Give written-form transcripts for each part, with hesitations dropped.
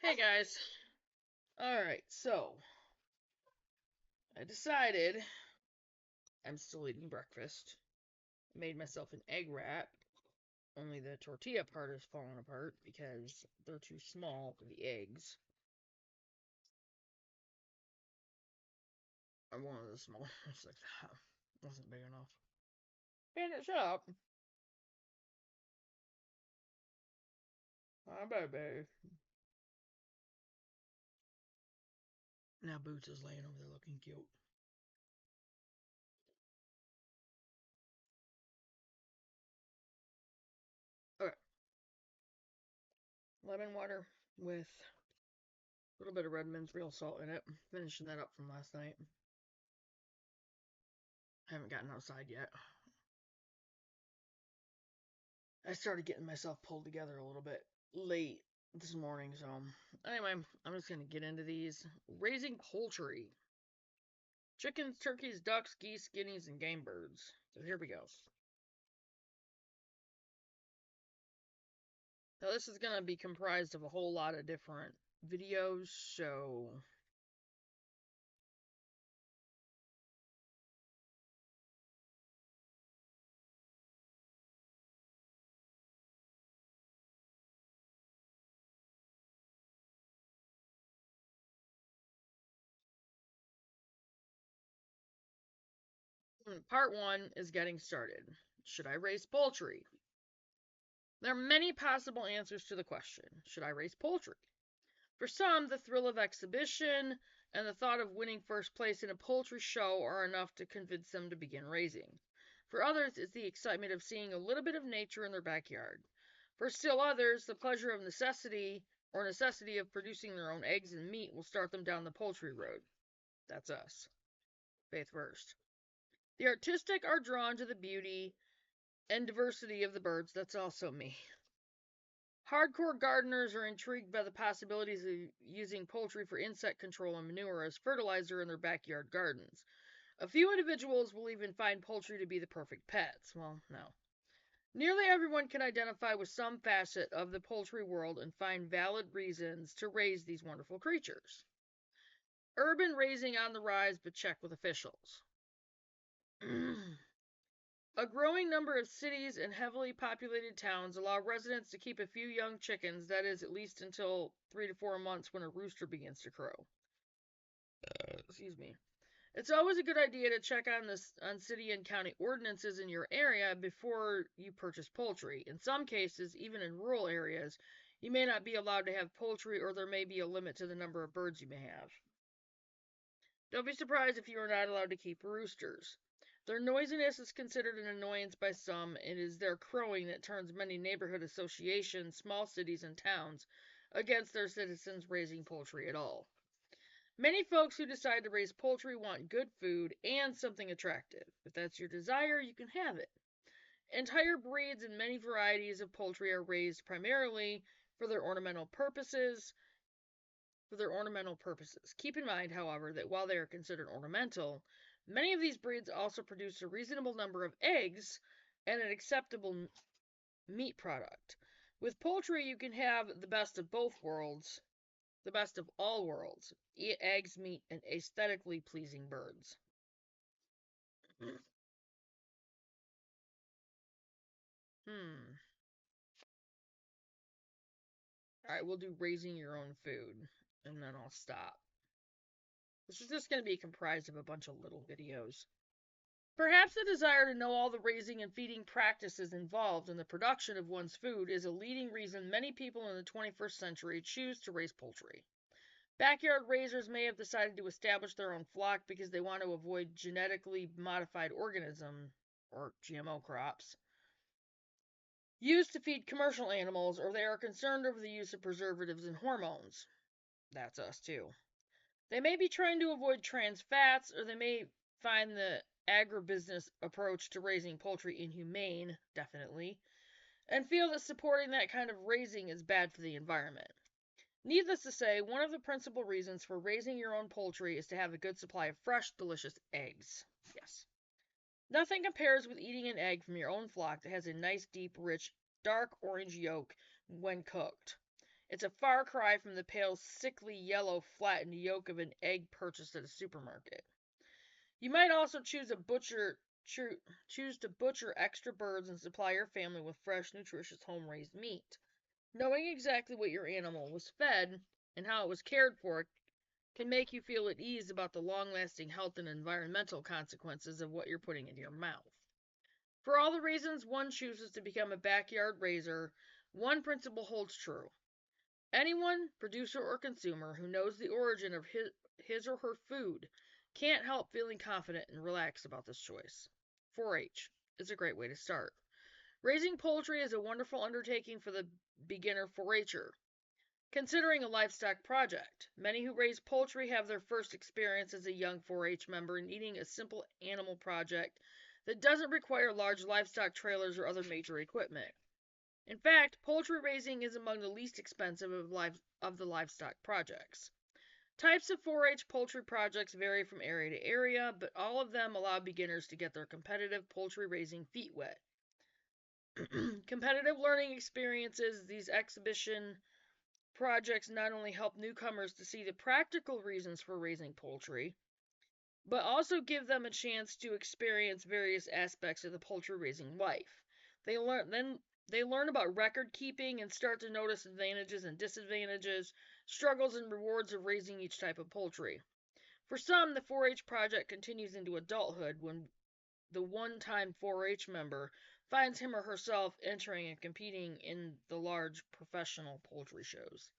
Hey guys. Alright, so I decided I'm still eating breakfast. I made myself an egg wrap, only the tortilla part is falling apart because they're too small for the eggs. I wanted a small ones like that. Wasn't big enough. Bandit, shut up. Hi, baby. Now Boots is laying over there looking cute. Okay. Lemon water with a little bit of Redmond's real salt in it. Finishing that up from last night. I haven't gotten outside yet. I started getting myself pulled together a little bit late this morning, so anyway, I'm just gonna get into these. Raising poultry. Chickens, turkeys, ducks, geese, guineas, and game birds. So here we go. Now this is gonna be comprised of a whole lot of different videos, so part one is getting started. Should I raise poultry? There are many possible answers to the question, should I raise poultry? For some, the thrill of exhibition and the thought of winning first place in a poultry show are enough to convince them to begin raising. For others, it's the excitement of seeing a little bit of nature in their backyard. For still others, the pleasure of necessity of producing their own eggs and meat will start them down the poultry road. That's us. Faith first. The artistic are drawn to the beauty and diversity of the birds. That's also me. Hardcore gardeners are intrigued by the possibilities of using poultry for insect control and manure as fertilizer in their backyard gardens. A few individuals will even find poultry to be the perfect pets. Well, no. Nearly everyone can identify with some facet of the poultry world and find valid reasons to raise these wonderful creatures. Urban raising on the rise, but check with officials. A growing number of cities and heavily populated towns allow residents to keep a few young chickens, that is, at least until 3 to 4 months when a rooster begins to crow. Excuse me. It's always a good idea to check on city and county ordinances in your area before you purchase poultry. In some cases, even in rural areas, you may not be allowed to have poultry or there may be a limit to the number of birds you may have. Don't be surprised if you are not allowed to keep roosters. Their noisiness is considered an annoyance by some. It is their crowing that turns many neighborhood associations, small cities, and towns against their citizens raising poultry at all. Many folks who decide to raise poultry want good food and something attractive. If that's your desire, you can have it. Entire breeds and many varieties of poultry are raised primarily for their ornamental purposes. Keep in mind, however, that while they are considered ornamental, many of these breeds also produce a reasonable number of eggs and an acceptable meat product. With poultry, you can have the best of both worlds, the best of all worlds, eggs, meat, and aesthetically pleasing birds. Alright, we'll do raising your own food, and then I'll stop. This is just going to be comprised of a bunch of little videos. Perhaps the desire to know all the raising and feeding practices involved in the production of one's food is a leading reason many people in the 21st century choose to raise poultry. Backyard raisers may have decided to establish their own flock because they want to avoid genetically modified organism, or GMO crops, used to feed commercial animals, or they are concerned over the use of preservatives and hormones. That's us too. They may be trying to avoid trans fats, or they may find the agribusiness approach to raising poultry inhumane, definitely, and feel that supporting that kind of raising is bad for the environment. Needless to say, one of the principal reasons for raising your own poultry is to have a good supply of fresh, delicious eggs. Yes. Nothing compares with eating an egg from your own flock that has a nice, deep, rich, dark orange yolk when cooked. It's a far cry from the pale, sickly yellow, flattened yolk of an egg purchased at a supermarket. You might also choose to butcher extra birds and supply your family with fresh, nutritious, home-raised meat. Knowing exactly what your animal was fed and how it was cared for can make you feel at ease about the long-lasting health and environmental consequences of what you're putting in your mouth. For all the reasons one chooses to become a backyard raiser, one principle holds true. Anyone, producer or consumer, who knows the origin of his or her food can't help feeling confident and relaxed about this choice. 4-H is a great way to start. Raising poultry is a wonderful undertaking for the beginner 4-H'er. Considering a livestock project, many who raise poultry have their first experience as a young 4-H member needing a simple animal project that doesn't require large livestock trailers or other major equipment. In fact, poultry raising is among the least expensive of the livestock projects. Types of 4-H poultry projects vary from area to area, but all of them allow beginners to get their competitive poultry raising feet wet. Competitive learning experiences, these exhibition projects not only help newcomers to see the practical reasons for raising poultry, but also give them a chance to experience various aspects of the poultry raising life. They learn about record keeping and start to notice advantages and disadvantages, struggles and rewards of raising each type of poultry. For some, the 4-H project continues into adulthood when the one-time 4-H member finds him or herself entering and competing in the large professional poultry shows.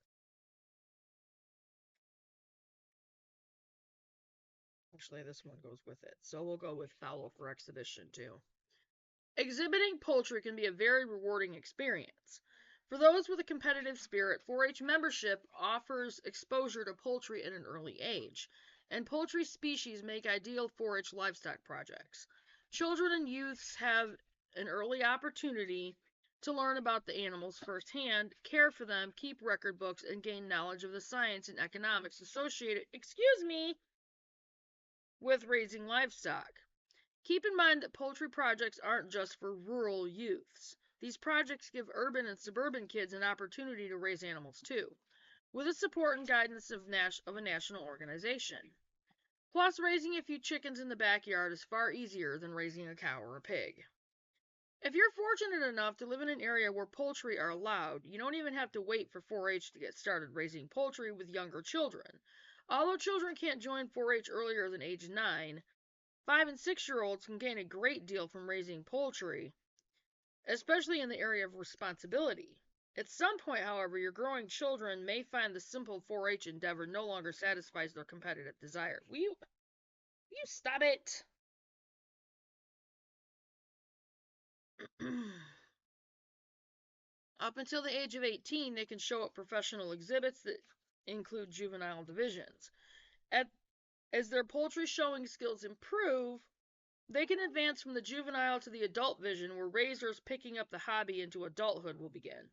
Actually, this one goes with it, so we'll go with fowl for exhibition too. Exhibiting poultry can be a very rewarding experience. For those with a competitive spirit, 4-H membership offers exposure to poultry at an early age, and poultry species make ideal 4-H livestock projects. Children and youths have an early opportunity to learn about the animals firsthand, care for them, keep record books, and gain knowledge of the science and economics associated, with raising livestock. Keep in mind that poultry projects aren't just for rural youths. These projects give urban and suburban kids an opportunity to raise animals too, with the support and guidance of a national organization. Plus, raising a few chickens in the backyard is far easier than raising a cow or a pig. If you're fortunate enough to live in an area where poultry are allowed, you don't even have to wait for 4-H to get started raising poultry with younger children. Although children can't join 4-H earlier than age 9, 5 and 6-year-olds can gain a great deal from raising poultry, especially in the area of responsibility. At some point, however, your growing children may find the simple 4-H endeavor no longer satisfies their competitive desire. Will you stop it? Up until the age of 18, they can show up professional exhibits that include juvenile divisions. As their poultry showing skills improve, they can advance from the juvenile to the adult vision, where raisers picking up the hobby into adulthood will begin.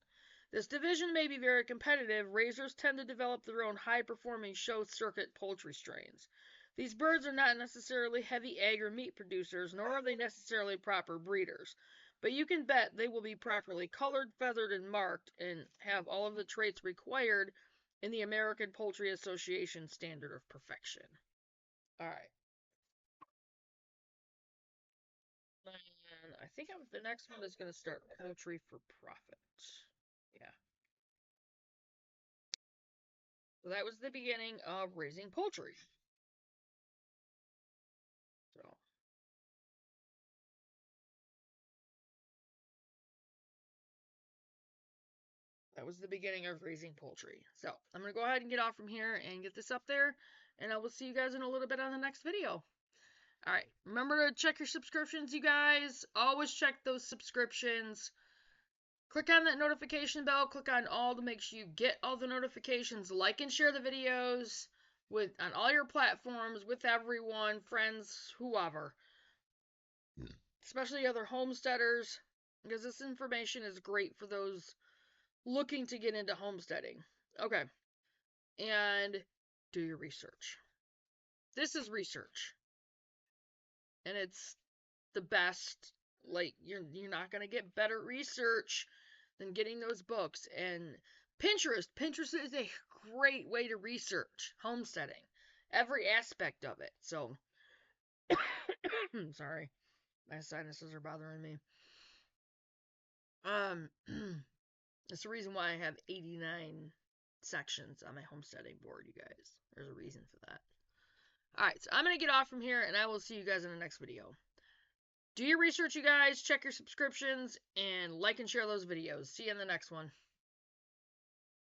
This division may be very competitive. Raisers tend to develop their own high-performing show circuit poultry strains. These birds are not necessarily heavy egg or meat producers, nor are they necessarily proper breeders. But you can bet they will be properly colored, feathered, and marked, and have all of the traits required in the American Poultry Association standard of perfection. Alright. And I think the next one is going to start poultry for profit. Yeah. So that was the beginning of raising poultry. So that was the beginning of raising poultry. So I'm going to go ahead and get off from here and get this up there. And I will see you guys in a little bit on the next video. Alright, remember to check your subscriptions, you guys. Always check those subscriptions. Click on that notification bell. Click on all to make sure you get all the notifications. Like and share the videos on all your platforms with everyone, friends, whoever. Especially other homesteaders, because this information is great for those looking to get into homesteading. Okay. And do your research. This is research. And it's the best. Like, you're not going to get better research than getting those books. And Pinterest is a great way to research homesteading, every aspect of it. So, sorry, my sinuses are bothering me. That's the reason why I have 89 sections on my homesteading board, you guys. There's a reason for that. Alright, so I'm going to get off from here, and I will see you guys in the next video. Do your research, you guys. Check your subscriptions, and like and share those videos. See you in the next one.